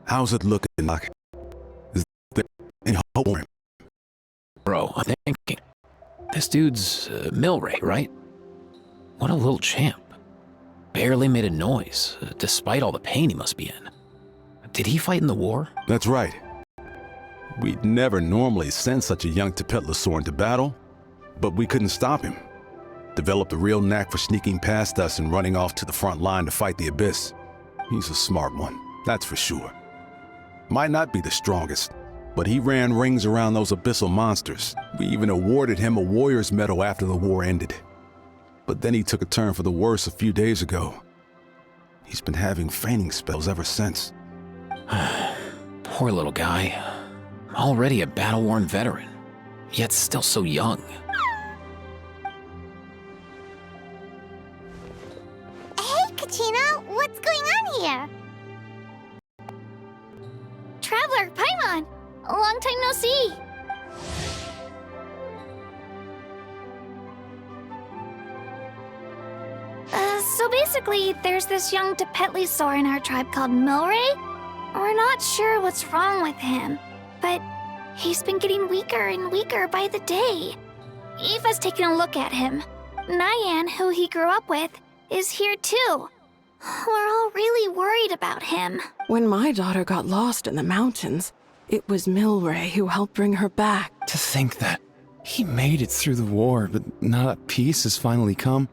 How's it looking, Doc? Is there any hope for him? Bro, I'm thinking. This dude's Milray, right? What a little champ. Barely made a noise, despite all the pain he must be in. Did he fight in the war? That's right. We'd never normally send such a young Saurion into battle, but we couldn't stop him. Developed a real knack for sneaking past us and running off to the front line to fight the Abyss. He's a smart one, that's for sure. Might not be the strongest, but he ran rings around those abyssal monsters. We even awarded him a warrior's medal after the war ended. But then he took a turn for the worse a few days ago. He's been having fainting spells ever since. Poor little guy. Already a battle-worn veteran, yet still so young. Hey, Katina, what's going on here? Traveler, Paimon! A long time no see! So basically, there's this young Saurion in our tribe called Milray. We're not sure what's wrong with him, but he's been getting weaker and weaker by the day. Aoife's taking a look at him. Nyan, who he grew up with, is here too. We're all really worried about him. When my daughter got lost in the mountains, it was Milray who helped bring her back. To think that he made it through the war, but now that peace has finally come.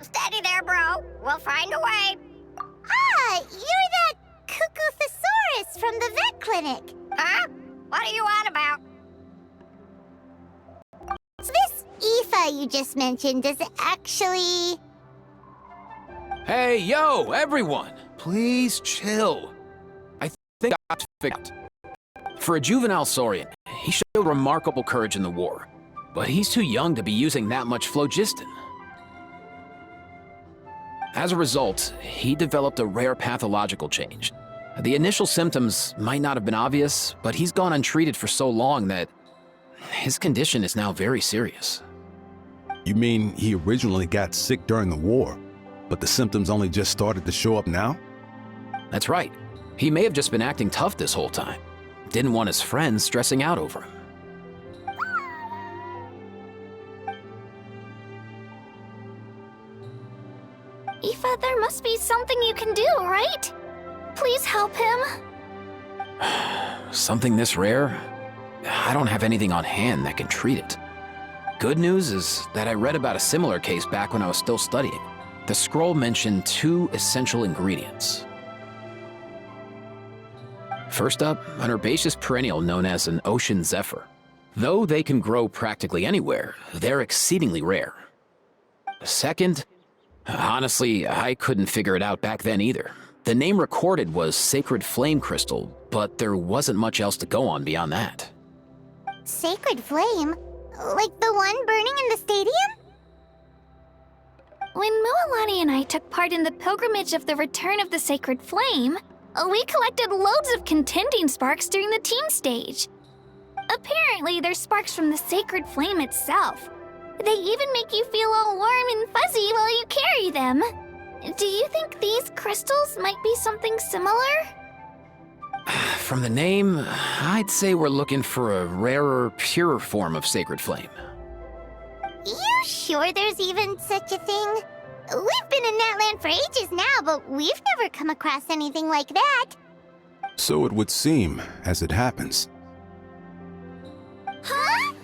Steady there, bro. We'll find a way. Ah, you're that cuckoo thesaurus from the vet clinic. Huh? What are you on about? So this Aoife you just mentioned, does it actually... Hey, yo, everyone! Please chill. I think I got figured out. For a juvenile Saurion, he showed remarkable courage in the war, but he's too young to be using that much phlogiston. As a result, he developed a rare pathological change. The initial symptoms might not have been obvious, but he's gone untreated for so long that his condition is now very serious. You mean he originally got sick during the war, but the symptoms only just started to show up now? That's right. He may have just been acting tough this whole time. Didn't want his friends stressing out over him. Aoife, there must be something you can do, right? Please help him. Something this rare? I don't have anything on hand that can treat it. Good news is that I read about a similar case back when I was still studying. The scroll mentioned 2 essential ingredients. First up, an herbaceous perennial known as an ocean zephyr. Though they can grow practically anywhere, they're exceedingly rare. Second, honestly, I couldn't figure it out back then either. The name recorded was Sacred Flame Crystal, but there wasn't much else to go on beyond that. Sacred Flame? Like the one burning in the stadium? When Mualani and I took part in the pilgrimage of the Return of the Sacred Flame, we collected loads of contending sparks during the team stage. Apparently, they're sparks from the Sacred Flame itself. They even make you feel all warm and fuzzy while you carry them. Do you think these crystals might be something similar? From the name, I'd say we're looking for a rarer, purer form of Sacred Flame. You sure there's even such a thing? We've been in that land for ages now, but we've never come across anything like that. So it would seem, as it happens. Huh?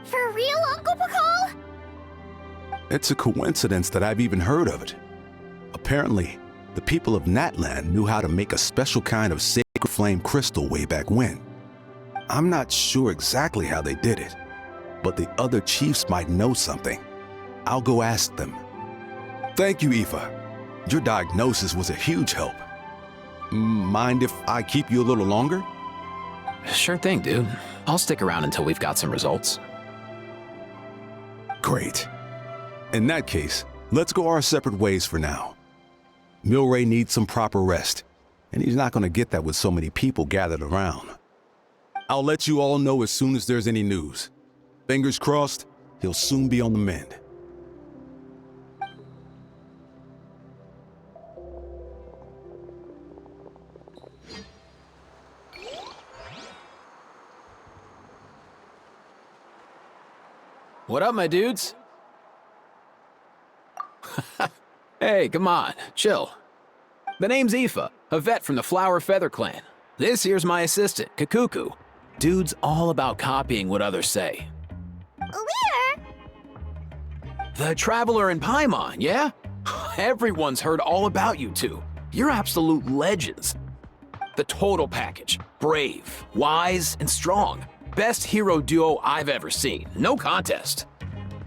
For real, Uncle Pakal? It's a coincidence that I've even heard of it. Apparently, the people of Natlan knew how to make a special kind of sacred flame crystal way back when. I'm not sure exactly how they did it, but the other chiefs might know something. I'll go ask them. Thank you, Aoife. Your diagnosis was a huge help. Mind if I keep you a little longer? Sure thing, dude. I'll stick around until we've got some results. Great. In that case, let's go our separate ways for now. Milray needs some proper rest, and he's not going to get that with so many people gathered around. I'll let you all know as soon as there's any news. Fingers crossed, he'll soon be on the mend. What up, my dudes? Hey, come on, chill. The name's Aoife, a vet from the Flower Feather clan. This here's my assistant, Kakuku. Dude's all about copying what others say. We're... The Traveler and Paimon, yeah? Everyone's heard all about you two. You're absolute legends. The total package. Brave, wise, and strong. Best hero duo I've ever seen. No contest.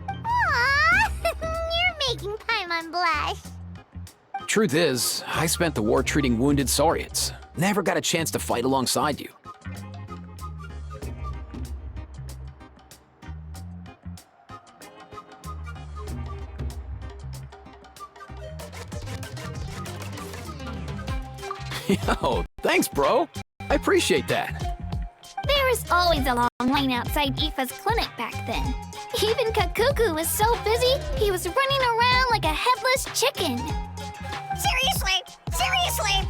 Aww, you're making Paimon blush. Truth is, I spent the war treating wounded Saurians. Never got a chance to fight alongside you. Yo, thanks, bro. I appreciate that. There was always a long line outside Aoife's clinic back then. Even Kakuku was so busy, he was running around like a headless chicken. Seriously? Seriously?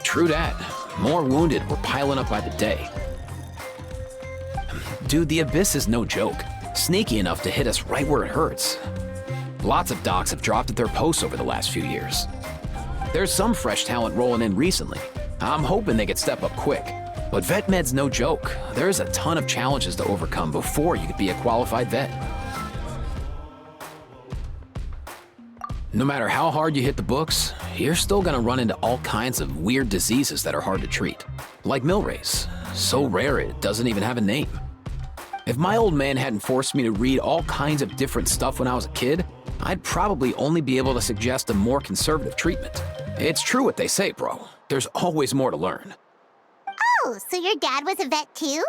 True that. More wounded were piling up by the day. Dude, the Abyss is no joke. Sneaky enough to hit us right where it hurts. Lots of docs have dropped at their posts over the last few years. There's some fresh talent rolling in recently. I'm hoping they could step up quick. But vet med's no joke. There's a ton of challenges to overcome before you could be a qualified vet. No matter how hard you hit the books, you're still gonna run into all kinds of weird diseases that are hard to treat. Like Milray's, so rare it doesn't even have a name. If my old man hadn't forced me to read all kinds of different stuff when I was a kid, I'd probably only be able to suggest a more conservative treatment. It's true what they say, bro. There's always more to learn. Oh, so your dad was a vet too?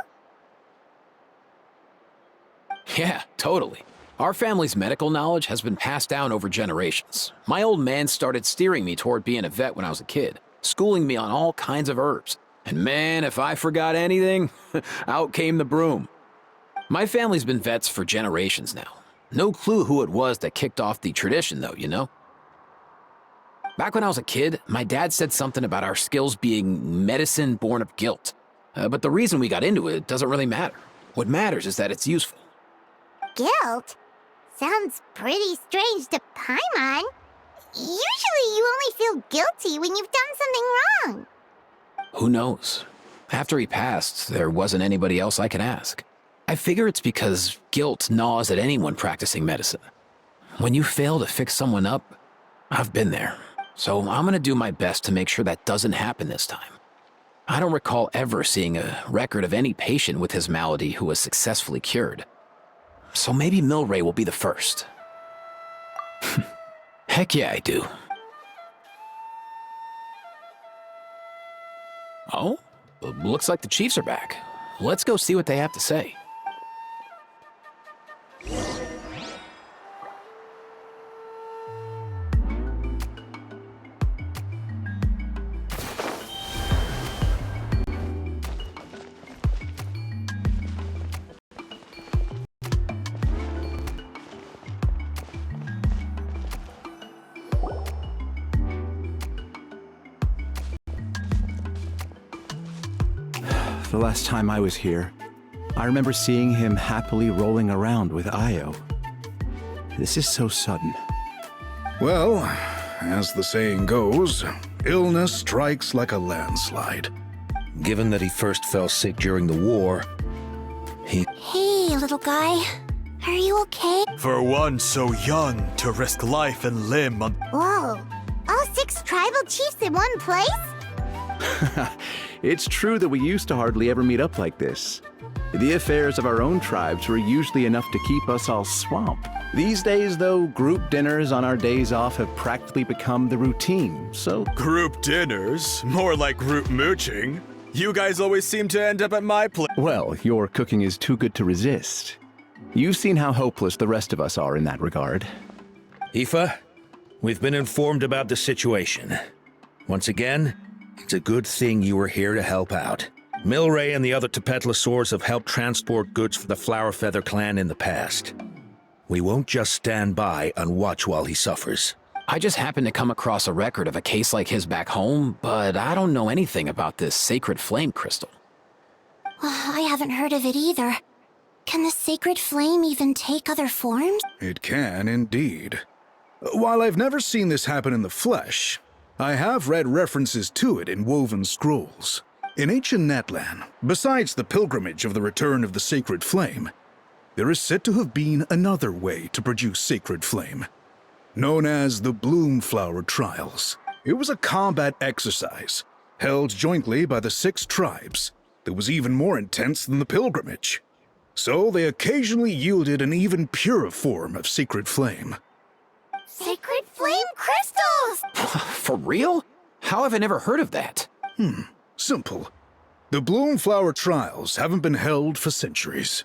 Yeah, totally. Our family's medical knowledge has been passed down over generations. My old man started steering me toward being a vet when I was a kid, schooling me on all kinds of herbs. And man, if I forgot anything, out came the broom. My family's been vets for generations now. No clue who it was that kicked off the tradition, though, you know? Back when I was a kid, my dad said something about our skills being medicine born of guilt. But the reason we got into it doesn't really matter. What matters is that it's useful. Guilt? Sounds pretty strange to Paimon. Usually you only feel guilty when you've done something wrong. Who knows? After he passed, there wasn't anybody else I could ask. I figure it's because guilt gnaws at anyone practicing medicine. When you fail to fix someone up, I've been there. So I'm gonna do my best to make sure that doesn't happen this time. I don't recall ever seeing a record of any patient with his malady who was successfully cured. So maybe Milray will be the first. Heck yeah, I do. Oh, looks like the Chiefs are back. Let's go see what they have to say. The last time I was here, I remember seeing him happily rolling around with Io. This is so sudden. Well, as the saying goes, illness strikes like a landslide. Given that he first fell sick during the war, Hey, little guy. Are you okay? For one so young to risk life and limb on... Whoa. All 6 tribal chiefs in one place? It's true that we used to hardly ever meet up like this. The affairs of our own tribes were usually enough to keep us all swamped. These days, though, group dinners on our days off have practically become the routine, so... Group dinners? More like group mooching. You guys always seem to end up at my place. Well, your cooking is too good to resist. You've seen how hopeless the rest of us are in that regard. Aoife, we've been informed about the situation. Once again, it's a good thing you were here to help out. Milray and the other Tepetlosaurs have helped transport goods for the Flower Feather clan in the past. We won't just stand by and watch while he suffers. I just happened to come across a record of a case like his back home, but I don't know anything about this sacred flame crystal. I haven't heard of it either. Can the sacred flame even take other forms? It can indeed. While I've never seen this happen in the flesh, I have read references to it in woven scrolls. In ancient Netland, besides the pilgrimage of the return of the sacred flame, there is said to have been another way to produce sacred flame, known as the Bloomflower Trials. It was a combat exercise, held jointly by the 6 tribes, that was even more intense than the pilgrimage. So they occasionally yielded an even purer form of sacred flame. Sacred flame crystals! For real? How have I never heard of that? Simple. The Bloomflower Trials haven't been held for centuries.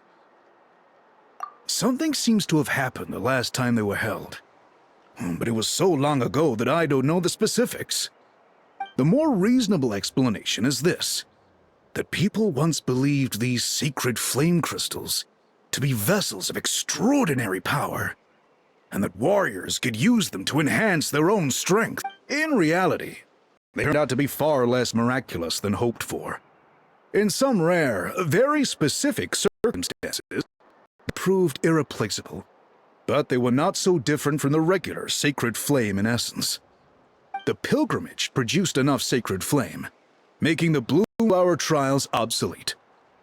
Something seems to have happened the last time they were held. But it was so long ago that I don't know the specifics. The more reasonable explanation is this: that people once believed these sacred flame crystals to be vessels of extraordinary power, and that warriors could use them to enhance their own strength. In reality, they turned out to be far less miraculous than hoped for. In some rare, very specific circumstances, they proved irreplaceable, but they were not so different from the regular sacred flame in essence. The pilgrimage produced enough sacred flame, making the Bloomflower Trials obsolete,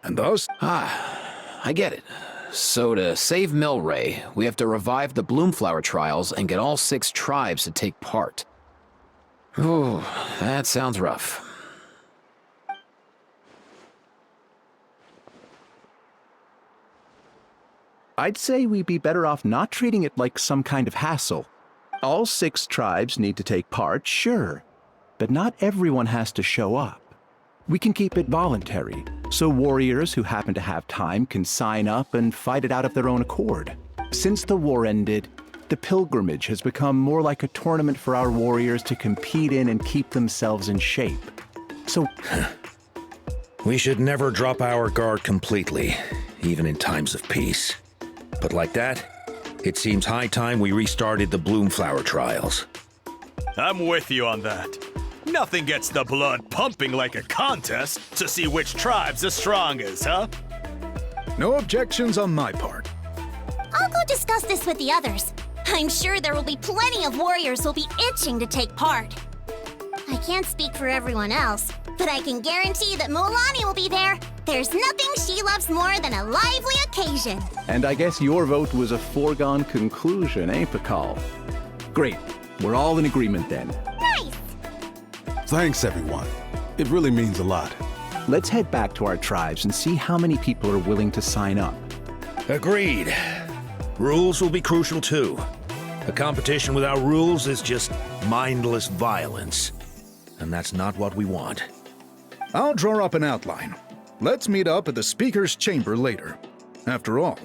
and thus... I get it. So to save Milray, we have to revive the Bloomflower Trials and get all 6 tribes to take part. Ooh, that sounds rough. I'd say we'd be better off not treating it like some kind of hassle. All 6 tribes need to take part, sure, but not everyone has to show up. We can keep it voluntary, so warriors who happen to have time can sign up and fight it out of their own accord. Since the war ended, the pilgrimage has become more like a tournament for our warriors to compete in and keep themselves in shape. So... We should never drop our guard completely, even in times of peace. But like that, it seems high time we restarted the Bloomflower Trials. I'm with you on that. Nothing gets the blood pumping like a contest to see which tribe's the strongest, huh? No objections on my part. I'll go discuss this with the others. I'm sure there will be plenty of warriors who'll be itching to take part. I can't speak for everyone else, but I can guarantee that Mualani will be there. There's nothing she loves more than a lively occasion. And I guess your vote was a foregone conclusion, eh, Pakal? Great. We're all in agreement then. Nice! Thanks, everyone. It really means a lot. Let's head back to our tribes and see how many people are willing to sign up. Agreed. Rules will be crucial too. A competition without rules is just mindless violence. And that's not what we want. I'll draw up an outline. Let's meet up at the Speaker's Chamber later. After all,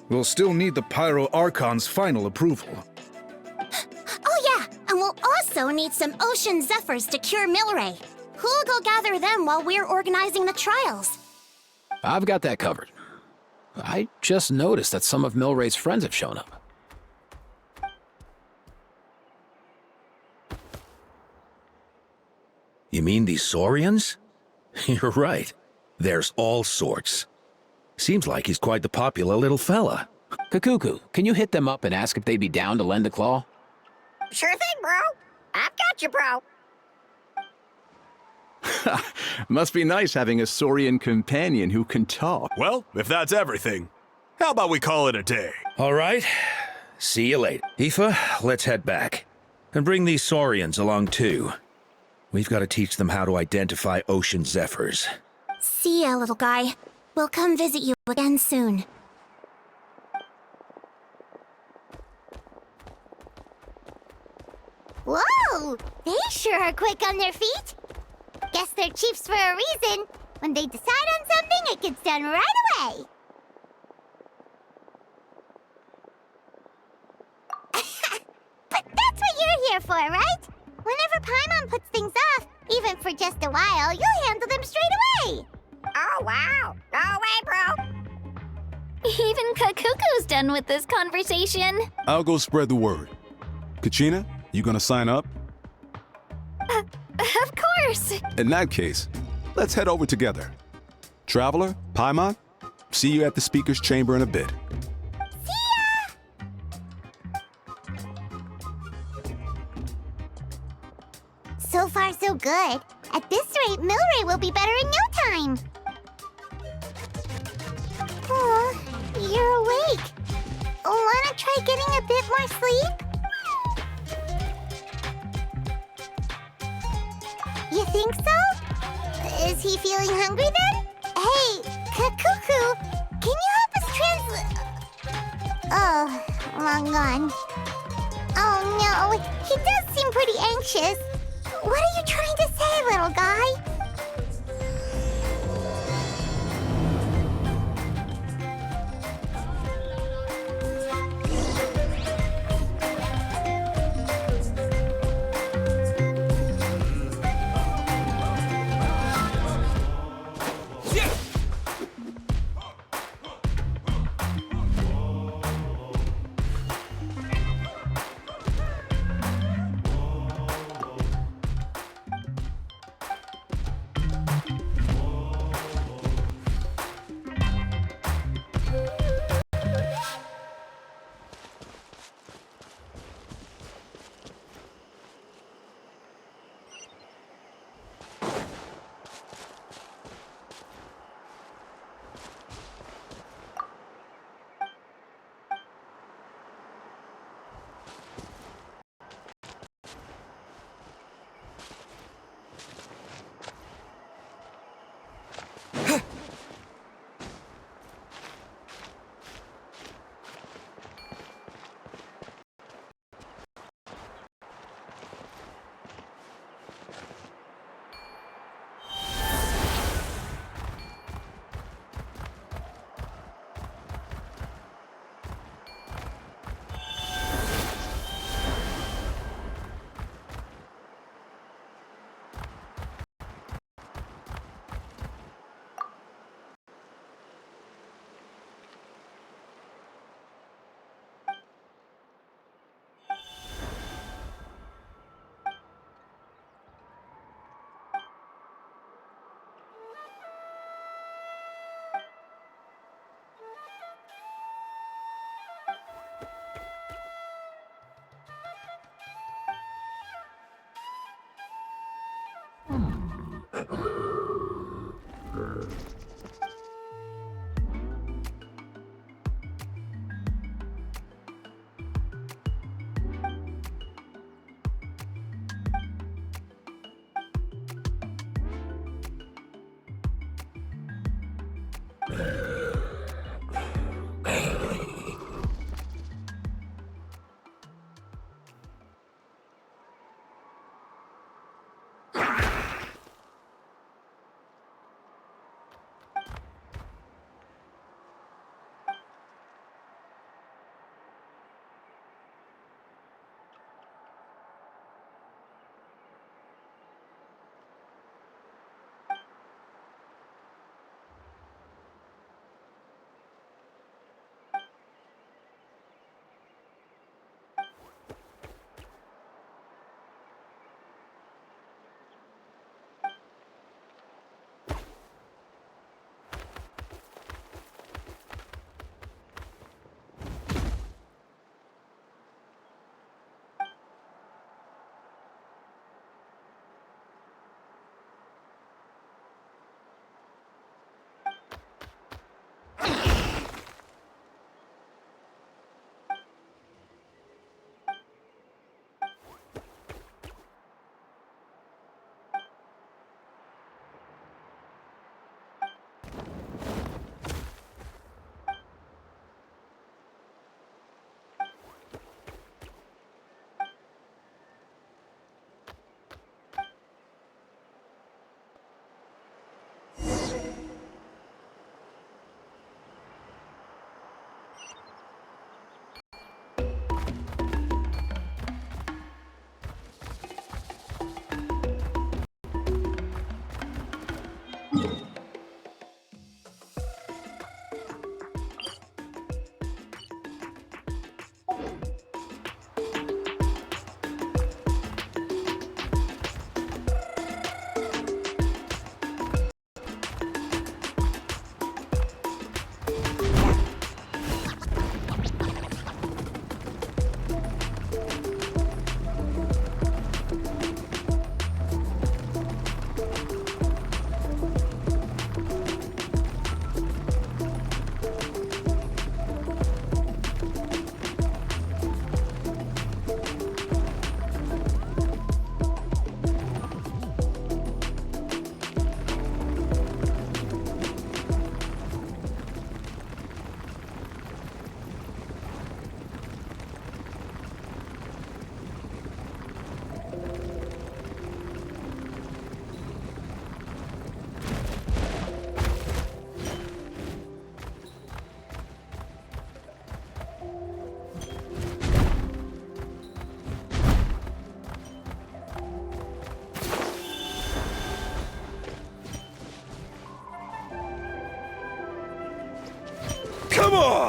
we'll still need the Pyro Archon's final approval. Oh yeah, and we'll also need some Ocean Zephyrs to cure Milray. Who'll go gather them while we're organizing the trials? I've got that covered. I just noticed that some of Milray's friends have shown up. You mean these Saurians? You're right. There's all sorts. Seems like he's quite the popular little fella. Kakuku, can you hit them up and ask if they'd be down to lend a claw? Sure thing, bro. I've got you, bro. Must be nice having a Saurian companion who can talk. Well, if that's everything, how about we call it a day? All right. See you later. Aoife, let's head back. And bring these Saurians along too. We've got to teach them how to identify Ocean Zephyrs. See ya, little guy. We'll come visit you again soon. Whoa! They sure are quick on their feet. Guess they're chiefs for a reason. When they decide on something, it gets done right away. But that's what you're here for, right? Whenever Paimon puts things off, even for just a while, you'll handle them straight away. Oh, wow. Go away, bro. Even Kakuku's done with this conversation. I'll go spread the word. Kachina, you gonna sign up? Of course. In that case, let's head over together. Traveler, Paimon, See you at the speaker's chamber in a bit. So far, so good. At this rate, Milray will be better in no time. Oh, you're awake. Wanna try getting a bit more sleep? You think so? Is he feeling hungry then? Hey, Kakuku, can you help us Oh, wrong one. Oh no, he does seem pretty anxious. What are you trying to say, little guy?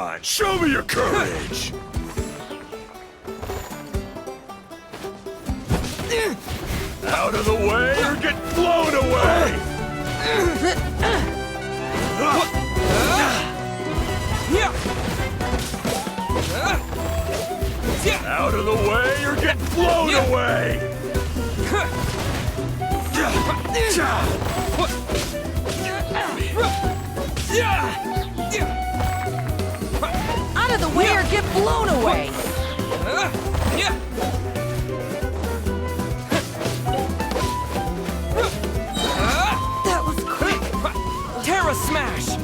on, show me your courage! Out of the way or get blown away! Out of the way or get blown away! Out of the way or get blown away! That was quick! Terra Smash!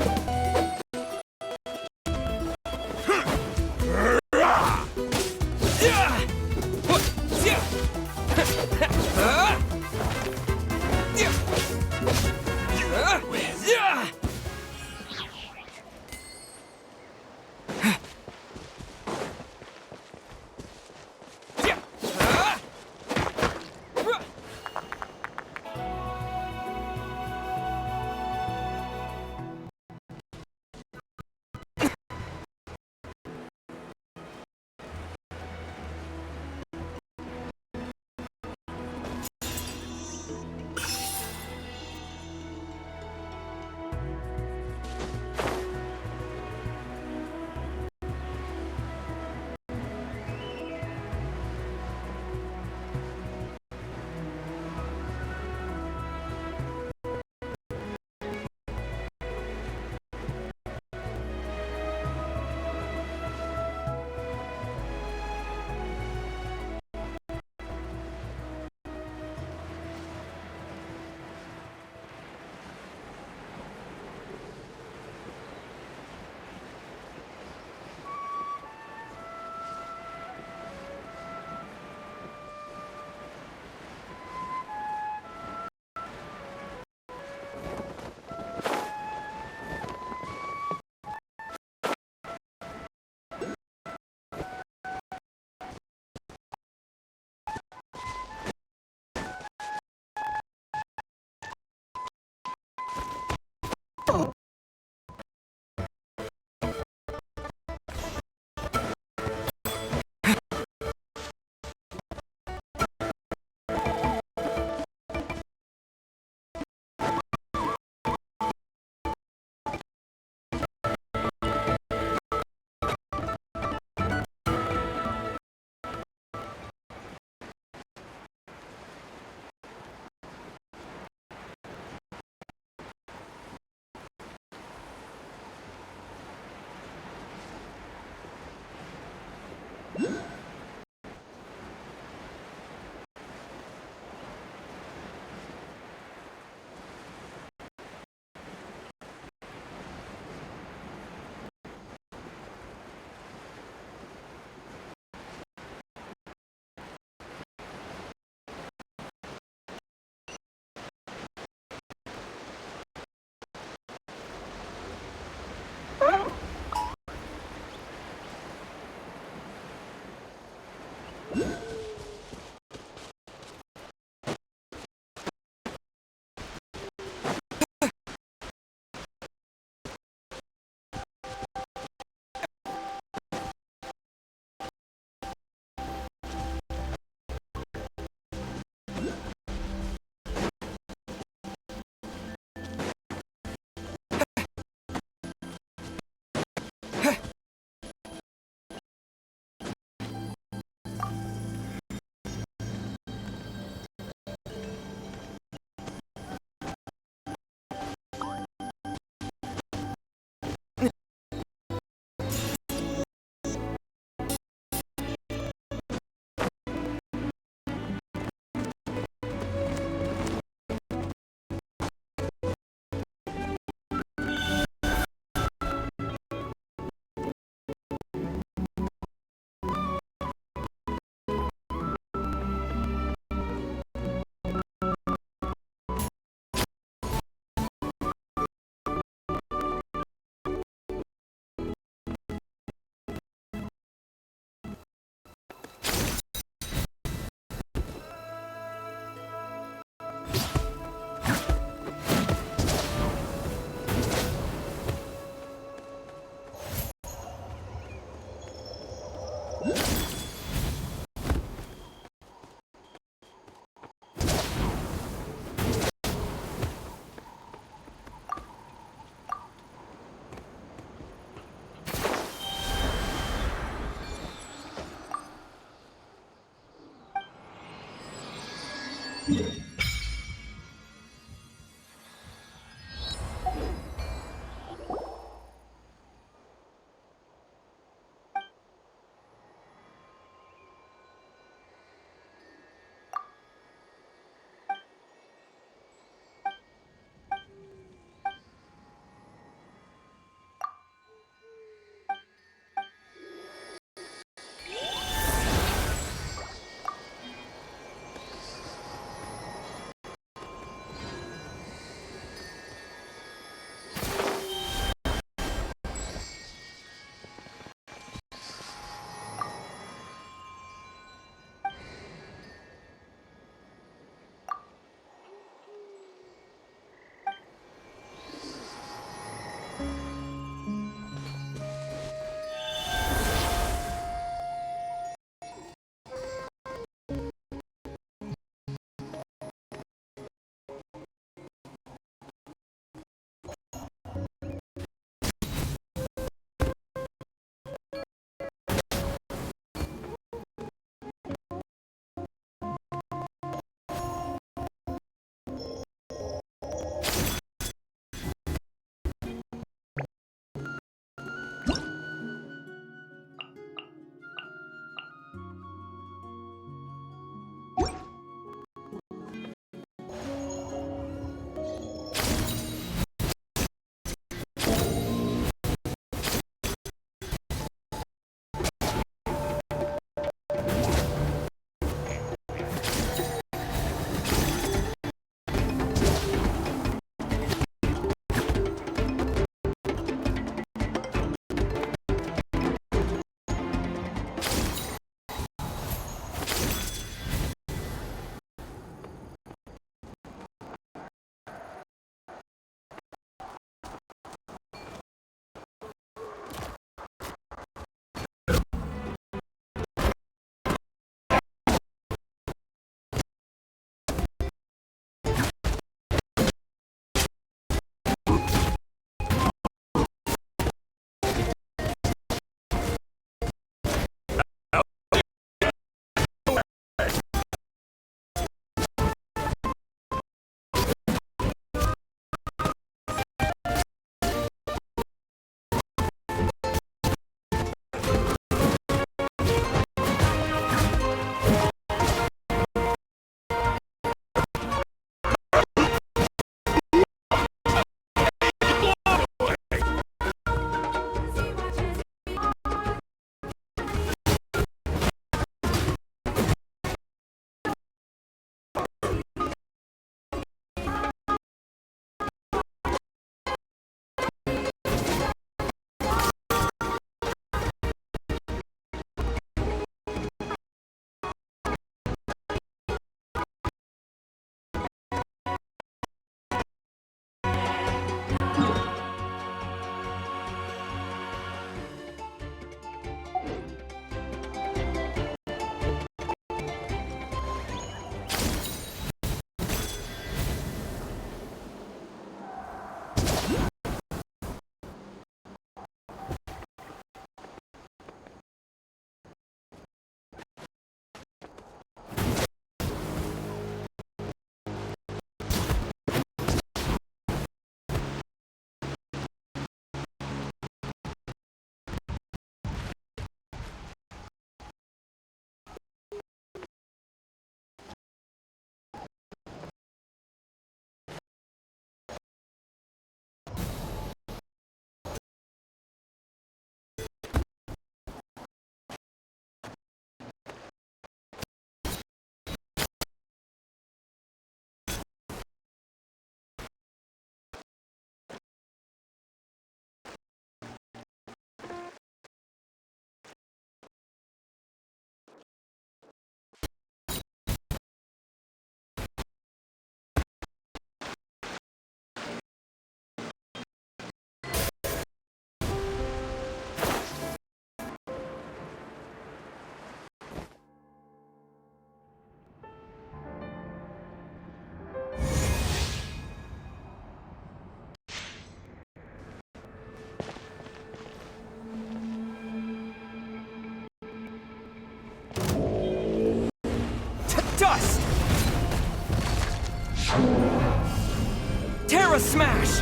a smash!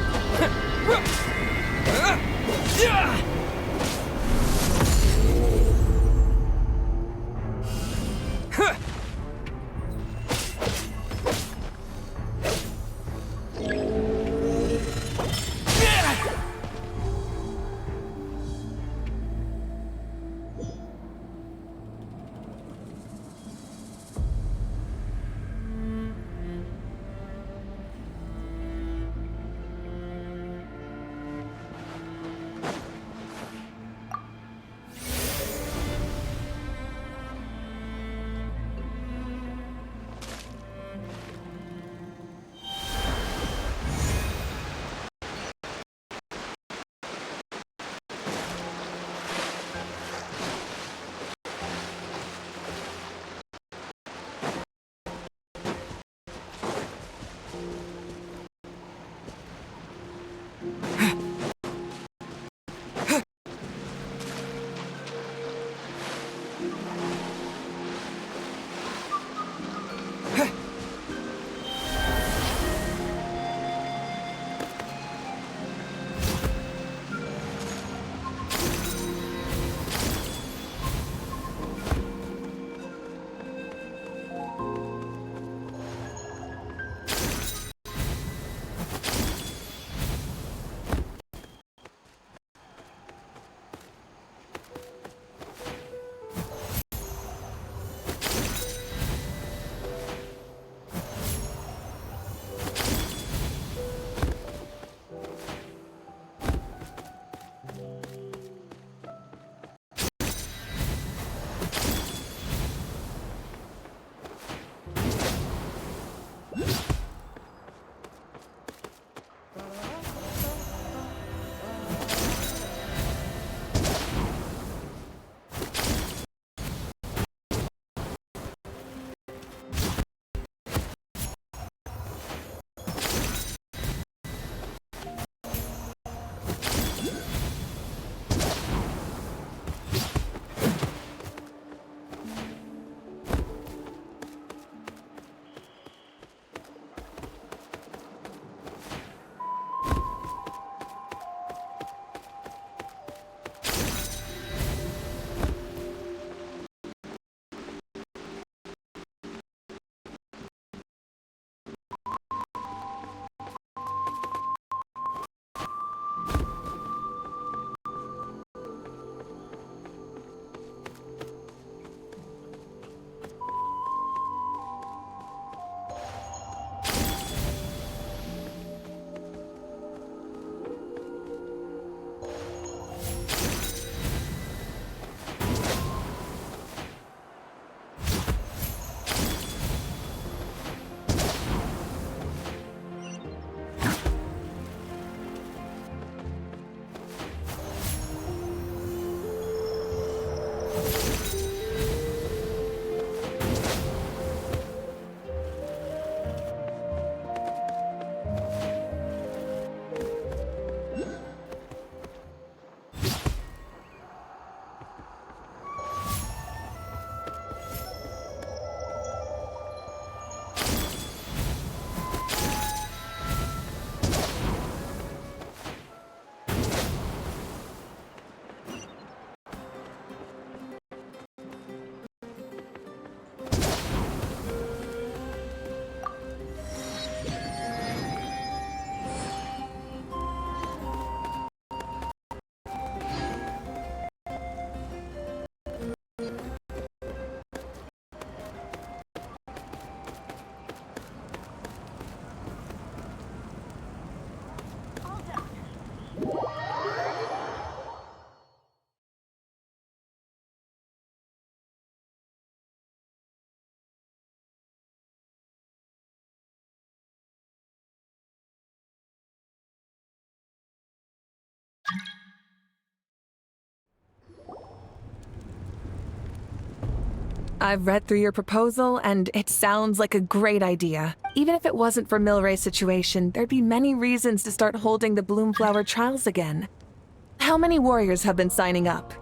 I've read through your proposal, and it sounds like a great idea. Even if it wasn't for Milray's situation, there'd be many reasons to start holding the Bloomflower trials again. How many warriors have been signing up?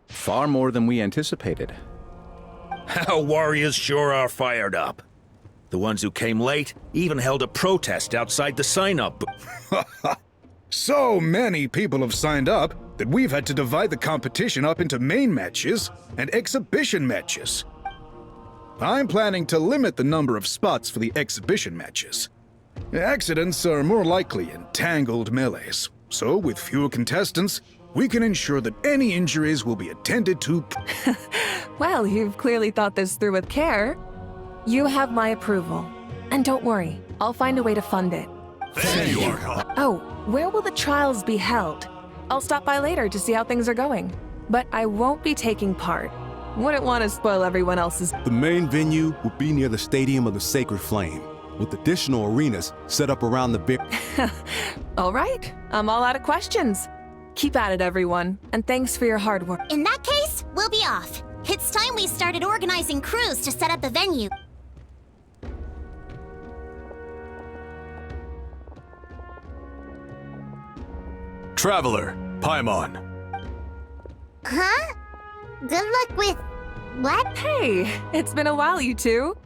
Far more than we anticipated. Our warriors sure are fired up. The ones who came late even held a protest outside the sign-up. So many people have signed up that we've had to divide the competition up into main matches and exhibition matches. I'm planning to limit the number of spots for the exhibition matches. Accidents are more likely in tangled melees, so with fewer contestants, we can ensure that any injuries will be attended to. Well, you've clearly thought this through with care. You have my approval. And don't worry, I'll find a way to fund it. Thank you, Archon. Oh, where will the trials be held? I'll stop by later to see how things are going. But I won't be taking part. Wouldn't want to spoil everyone else's. The main venue will be near the Stadium of the Sacred Flame, with additional arenas set up around the big... All right, I'm all out of questions. Keep at it, everyone, and thanks for your hard work. In that case, we'll be off. It's time we started organizing crews to set up the venue. Traveler, Paimon. Huh? Good luck with... what? Hey, it's been a while, you two.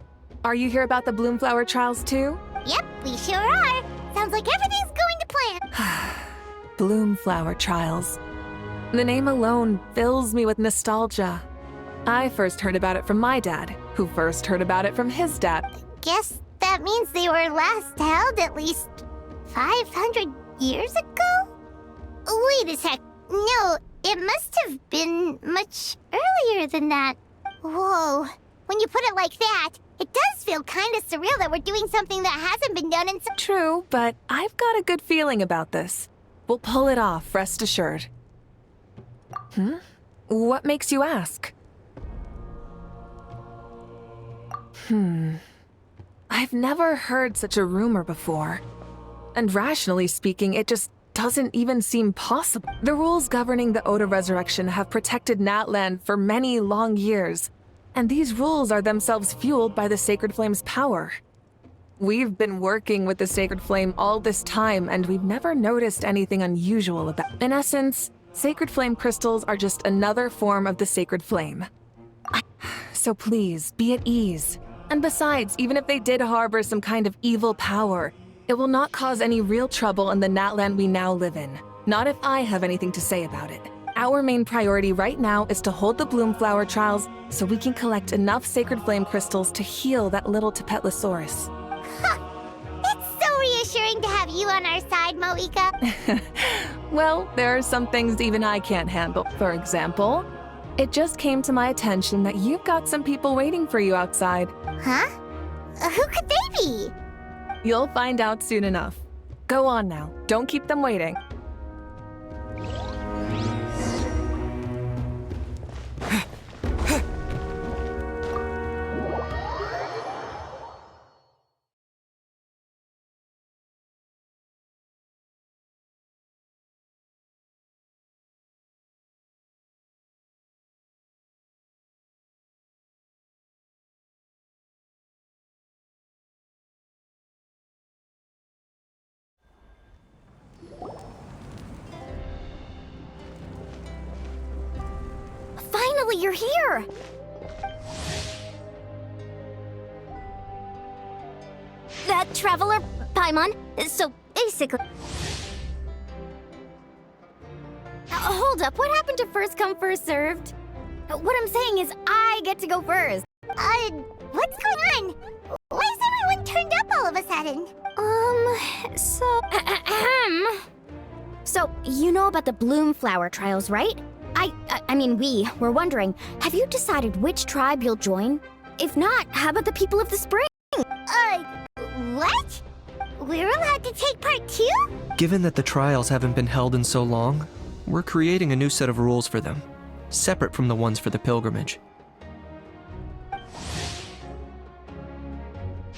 Are you here about the Bloomflower trials too? Yep, we sure are. Sounds like everything's going to plan. Bloomflower trials. The name alone fills me with nostalgia. I first heard about it from my dad, who first heard about it from his dad. Guess that means they were last held at least 500 years ago? Wait a sec. No, it must have been much earlier than that. Whoa. When you put it like that, it does feel kind of surreal that we're doing something that hasn't been done in so... True, but I've got a good feeling about this. We'll pull it off, rest assured. What makes you ask? I've never heard such a rumor before. And rationally speaking, it just doesn't even seem possible. The rules governing the Oda resurrection have protected Natlan for many long years, and these rules are themselves fueled by the Sacred Flame's power. We've been working with the Sacred Flame all this time, and we've never noticed anything unusual about it. In essence, Sacred Flame crystals are just another form of the Sacred Flame. So please, be at ease. And besides, even if they did harbor some kind of evil power, it will not cause any real trouble in the Natlan we now live in. Not if I have anything to say about it. Our main priority right now is to hold the Bloomflower trials so we can collect enough Sacred Flame crystals to heal that little Tapetlosaurus. It's so reassuring to have you on our side, Moika. Well, there are some things even I can't handle. For example, it just came to my attention that you've got some people waiting for you outside. Huh? Who could they be? You'll find out soon enough. Go on now. Don't keep them waiting. Finally, you're here! Traveler, Paimon, so basically... Hold up, what happened to first come, first served? What I'm saying is I get to go first. What's going on? Why is everyone turned up all of a sudden? So, you know about the Bloomflower trials, right? I mean, we were wondering, have you decided which tribe you'll join? If not, how about the people of the spring? What? We're allowed to take part too? Given that the trials haven't been held in so long, we're creating a new set of rules for them, separate from the ones for the pilgrimage.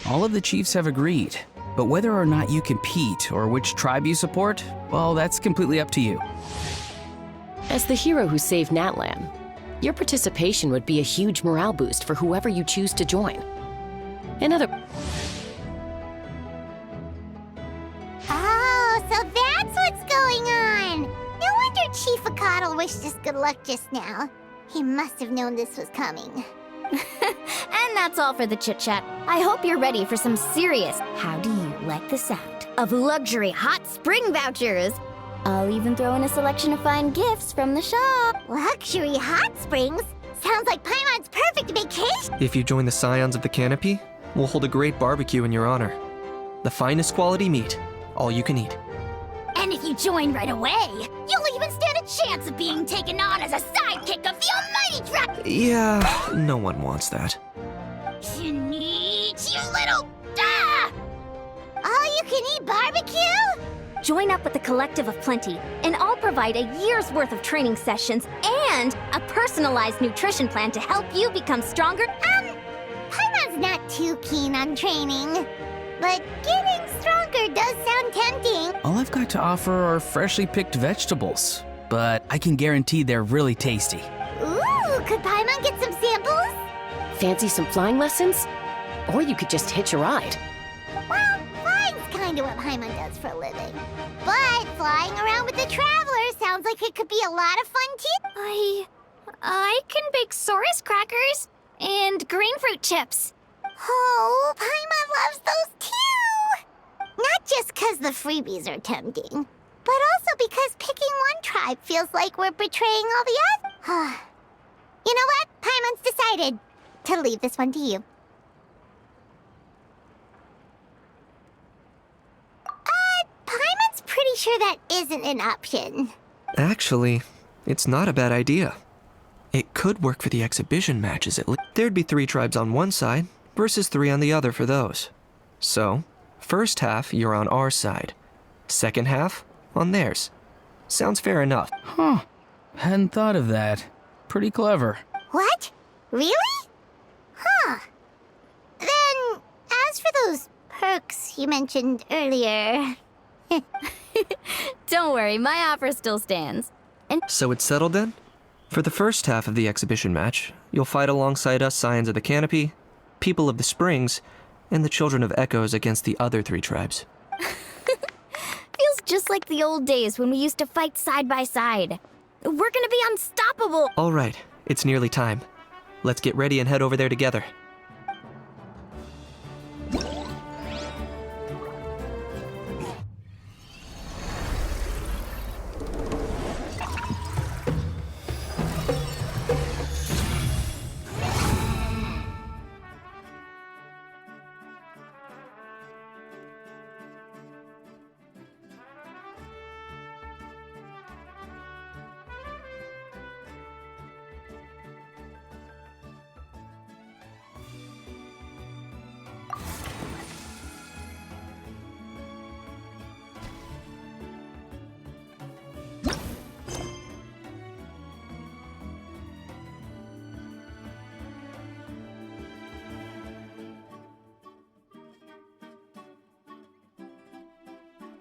All of the chiefs have agreed, but whether or not you compete or which tribe you support, well, that's completely up to you. As the hero who saved Natlan, your participation would be a huge morale boost for whoever you choose to join. Oh, so that's what's going on! No wonder Chief Akatl wished us good luck just now. He must have known this was coming. And that's all for the chit-chat. I hope you're ready for some serious, how do you like the sound, of luxury hot spring vouchers. I'll even throw in a selection of fine gifts from the shop. Luxury hot springs? Sounds like Paimon's perfect vacation! If you join the Scions of the Canopy, we'll hold a great barbecue in your honor. The finest quality meat, all you can eat. And if you join right away, you'll even stand a chance of being taken on as a sidekick of the almighty dragon! Yeah, no one wants that. You little... Ah! All-you-can-eat barbecue? Join up with the Collective of Plenty, and I'll provide a year's worth of training sessions and a personalized nutrition plan to help you become stronger. Paimon's not too keen on training, but getting stronger does sound tempting. All I've got to offer are freshly picked vegetables, but I can guarantee they're really tasty. Ooh, could Paimon get some samples? Fancy some flying lessons? Or you could just hitch a ride. Well, flying's kinda what Paimon does for a living. But flying around with the Traveler sounds like it could be a lot of fun too. I can bake Saurus crackers and green fruit chips. Oh, Paimon loves those too! Not just 'cause the freebies are tempting, but also because picking one tribe feels like we're betraying all the others. You know what? Paimon's decided to leave this one to you. Paimon's pretty sure that isn't an option. Actually, it's not a bad idea. It could work for the exhibition matches at least. There'd be 3 tribes on one side versus 3 on the other for those. So, first half, you're on our side. Second half, on theirs. Sounds fair enough. Huh. Hadn't thought of that. Pretty clever. What? Really? Huh. Then, as for those perks you mentioned earlier... Don't worry, my offer still stands. And So it's settled then? For the first half of the exhibition match, you'll fight alongside us Scions of the Canopy, People of the Springs, and the Children of Echoes against the other 3 tribes. feels just like the old days when we used to fight side by side. We're gonna be unstoppable! All right, it's nearly time. Let's get ready and head over there together.